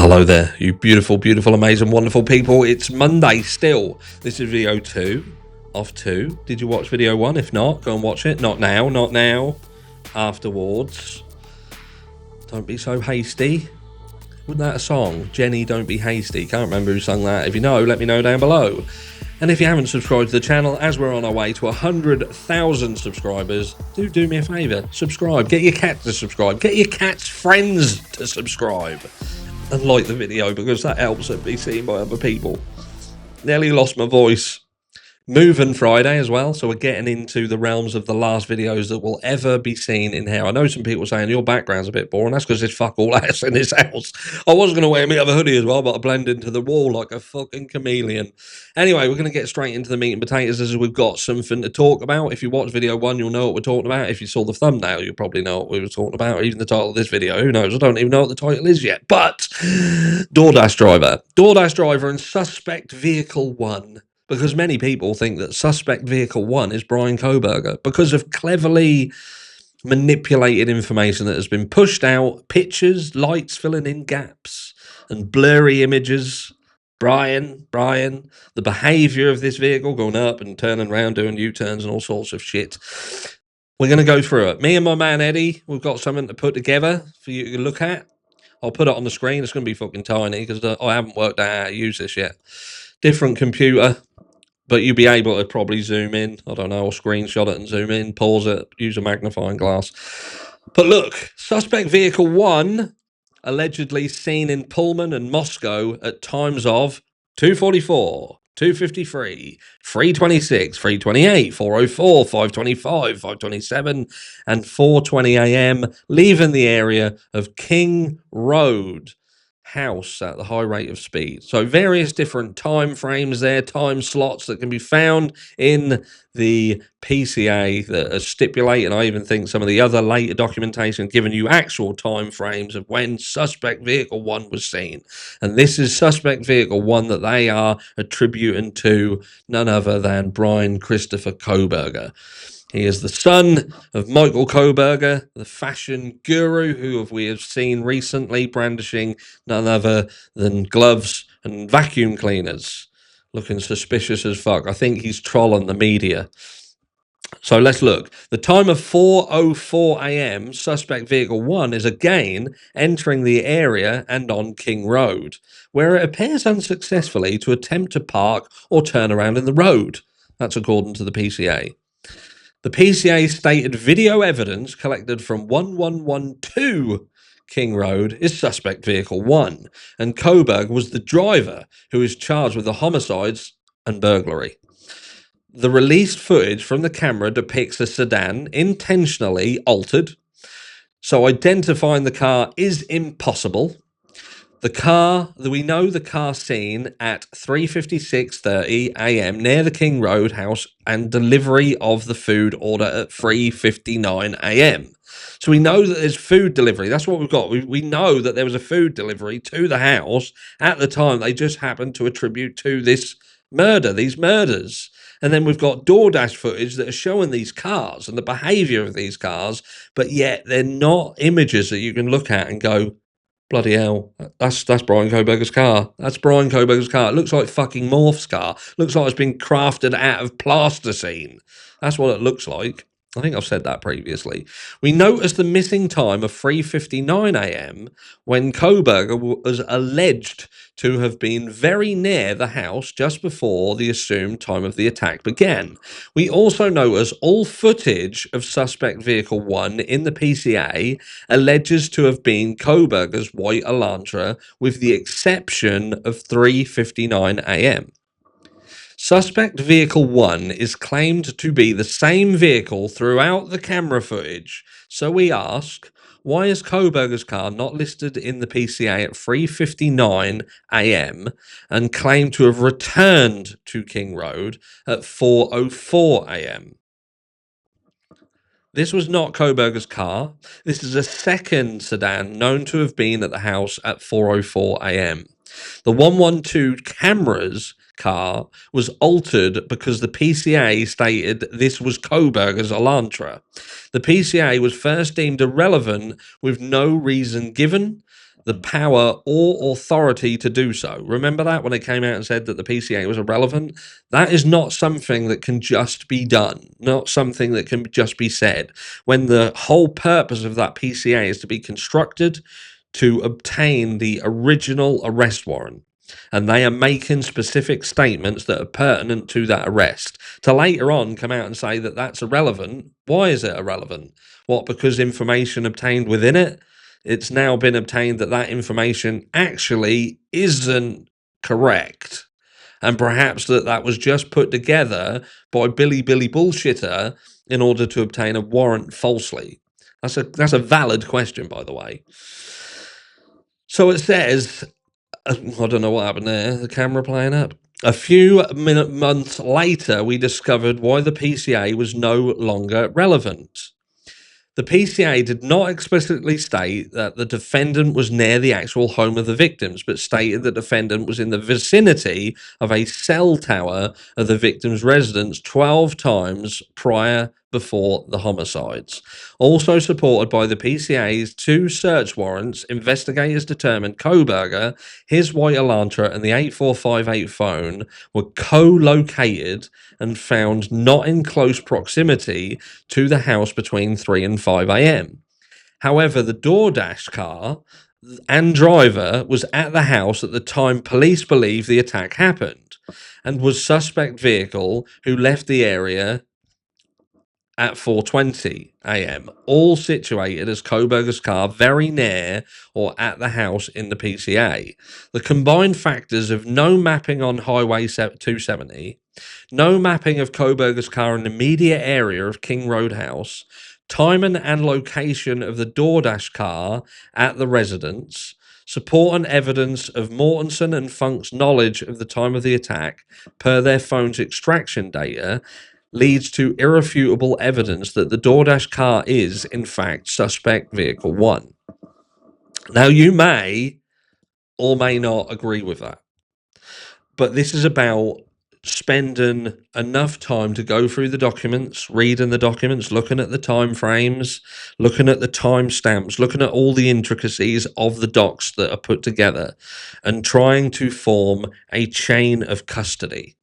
Hello there, you beautiful, beautiful, amazing, wonderful people. It's Monday still. This is video 2 of 2. Did you watch video 1? If not, go and watch it. Not now, not now. Afterwards. Don't be so hasty. Wasn't that a song? Jenny, don't be hasty. Can't remember who sung that. If you know, let me know down below. And if you haven't subscribed to the channel, as we're on our way to 100,000 subscribers, do me a favour. Subscribe. Get your cat to subscribe. Get your cat's friends to subscribe. And like the video, because that helps it be seen by other people. Nearly lost my voice. Moving Friday as well, so we're getting into the realms of the last videos that will ever be seen in here. I know some people saying your background's a bit boring. That's because there's fuck all ass in this house. I was going to wear my other hoodie as well, but I blend into the wall like a fucking chameleon. Anyway, we're going to get straight into the meat and potatoes as we've got something to talk about. If you watch video 1, you'll know what we're talking about. If you saw the thumbnail, you'll probably know what we were talking about, or even the title of this video. Who knows? I don't even know what the title is yet. But DoorDash driver and suspect vehicle 1. Because many people think that suspect vehicle 1 is Bryan Kohberger because of cleverly manipulated information that has been pushed out, pictures, lights filling in gaps, and blurry images. Bryan, the behaviour of this vehicle going up and turning around, doing U-turns and all sorts of shit. We're going to go through it. Me and my man Eddie, we've got something to put together for you to look at. I'll put it on the screen. It's going to be fucking tiny because I haven't worked out how to use this yet. Different computer. But you'll be able to probably zoom in, I don't know, or screenshot it and zoom in, pause it, use a magnifying glass. But look, suspect vehicle 1, allegedly seen in Pullman and Moscow at times of 2:44, 2:53, 3:26, 3:28, 4:04, 5:25, 5:27, and 4:20 a.m., leaving the area of King Road house at the high rate of speed. So various different time frames there, time slots that can be found in the PCA that are stipulated. I even think some of the other later documentation giving you actual time frames of when suspect vehicle 1 was seen. And this is suspect vehicle 1 that they are attributing to none other than Bryan Christopher Kohberger. He is the son of Michael Kohberger, the fashion guru who we have seen recently brandishing none other than gloves and vacuum cleaners. Looking suspicious as fuck. I think he's trolling the media. So let's look. The time of 4:04 a.m., suspect vehicle 1 is again entering the area and on King Road, where it appears unsuccessfully to attempt to park or turn around in the road. That's according to the PCA. The PCA stated video evidence collected from 1112 King Road is suspect vehicle 1, and Kohberger was the driver who is charged with the homicides and burglary. The released footage from the camera depicts a sedan intentionally altered, so identifying the car is impossible. We know the car seen at 3:56:30 a.m. near the King Road house and delivery of the food order at 3:59 a.m. So we know that there's food delivery. That's what we've got. We know that there was a food delivery to the house at the time. They just happened to attribute to this murder, these murders. And then we've got DoorDash footage that are showing these cars and the behaviour of these cars, but yet they're not images that you can look at and go, bloody hell, that's Bryan Kohberger's car. That's Bryan Kohberger's car. It looks like fucking Morph's car. Looks like it's been crafted out of plasticine. That's what it looks like. I think I've said that previously. We noticed the missing time of 3:59 a.m. when Kohberger was alleged to have been very near the house just before the assumed time of the attack began. We also notice all footage of suspect vehicle 1 in the PCA alleges to have been Kohberger's white Elantra with the exception of 3:59 a.m. Suspect vehicle 1 is claimed to be the same vehicle throughout the camera footage. So we ask, why is Kohberger's car not listed in the PCA at 3:59 a.m. and claimed to have returned to King Road at 4:04 a.m.? This was not Kohberger's car. This is a second sedan known to have been at the house at 4:04 a.m. The 112 cameras car was altered because the PCA stated this was Kohberger's Elantra. The PCA was first deemed irrelevant with no reason given. the power or authority to do so. Remember that when it came out and said that the PCA was irrelevant? That is not something that can just be done, not something that can just be said. When the whole purpose of that PCA is to be constructed to obtain the original arrest warrant. And they are making specific statements that are pertinent to that arrest. To later on come out and say that that's irrelevant, why is it irrelevant? What, because information obtained within it? It's now been obtained that that information actually isn't correct. And perhaps that was just put together by Billy Bullshitter in order to obtain a warrant falsely. That's a valid question, by the way. So it says, I don't know what happened there. The camera playing up. A few months later, we discovered why the PCA was no longer relevant. The PCA did not explicitly state that the defendant was near the actual home of the victims, but stated the defendant was in the vicinity of a cell tower of the victim's residence 12 times before the homicides. Also supported by the PCA's 2 search warrants, investigators determined Kohberger, his white Elantra, and the 8458 phone were co-located and found not in close proximity to the house between 3 and 5 a.m. However, the DoorDash car and driver was at the house at the time police believe the attack happened and was suspect vehicle who left the area at 4:20 a.m., all situated as Kohberger's car very near or at the house in the PCA. The combined factors of no mapping on Highway 270, no mapping of Kohberger's car in the immediate area of King Road House, timing and location of the DoorDash car at the residence, support and evidence of Mortensen and Funk's knowledge of the time of the attack per their phone's extraction data leads to irrefutable evidence that the DoorDash car is, in fact, suspect vehicle 1. Now, you may or may not agree with that, but this is about spending enough time to go through the documents, reading the documents, looking at the time frames, looking at the time stamps, looking at all the intricacies of the docs that are put together, and trying to form a chain of custody.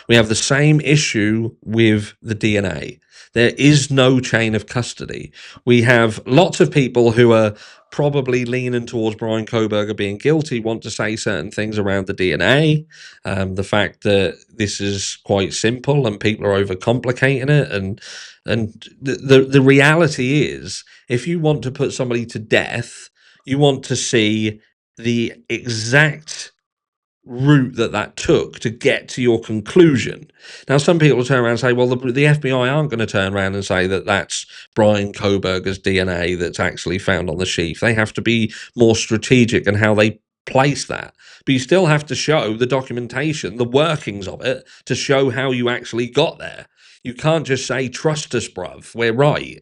We have the same issue with the DNA. There is no chain of custody. We have lots of people who are probably leaning towards Bryan Kohberger being guilty, want to say certain things around the DNA, the fact that this is quite simple and people are overcomplicating it. And the reality is, if you want to put somebody to death, you want to see the exact route that took to get to your conclusion. Now, some people turn around and say, well, the FBI aren't going to turn around and say that that's Bryan Kohberger's DNA that's actually found on the sheath. They have to be more strategic in how they place that. But you still have to show the documentation, the workings of it, to show how you actually got there. You can't just say, trust us, bruv, we're right.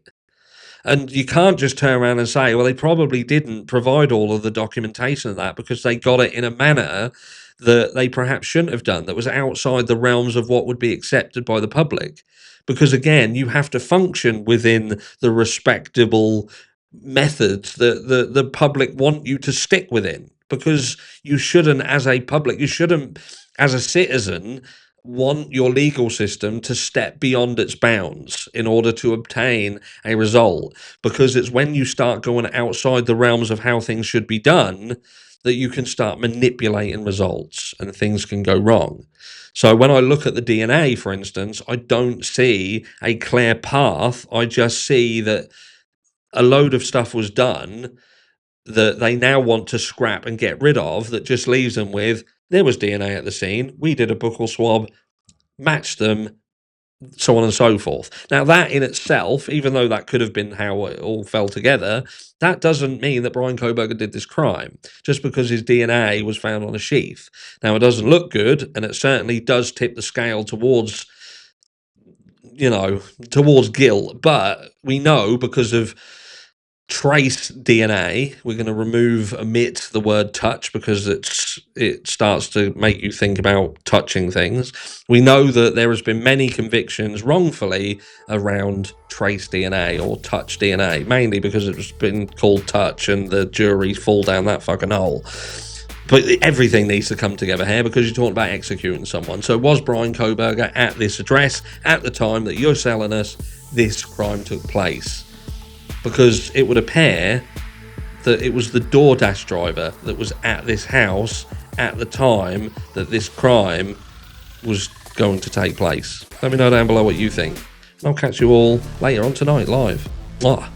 And you can't just turn around and say, well, they probably didn't provide all of the documentation of that because they got it in a manner that they perhaps shouldn't have done, that was outside the realms of what would be accepted by the public. Because again, you have to function within the respectable methods that the public want you to stick within. Because you shouldn't, as a public, you shouldn't, as a citizen, want your legal system to step beyond its bounds in order to obtain a result, because it's when you start going outside the realms of how things should be done that you can start manipulating results and things can go wrong. So when I look at the DNA, for instance, I don't see a clear path. I just see that a load of stuff was done that they now want to scrap and get rid of, that just leaves them with, there was DNA at the scene, we did a buccal swab, matched them, so on and so forth. Now, that in itself, even though that could have been how it all fell together, that doesn't mean that Bryan Kohberger did this crime, just because his DNA was found on a sheath. Now, it doesn't look good, and it certainly does tip the scale towards, towards guilt, but we know because of trace DNA. We're going to omit the word touch because it starts to make you think about touching things. We know that there has been many convictions wrongfully around trace DNA or touch DNA, mainly because it's been called touch and the juries fall down that fucking hole. But everything needs to come together here because you're talking about executing someone. So was Bryan Kohberger at this address at the time that you're selling us this crime took place? Because it would appear that it was the DoorDash driver that was at this house at the time that this crime was going to take place. Let me know down below what you think. I'll catch you all later on tonight live. Mwah.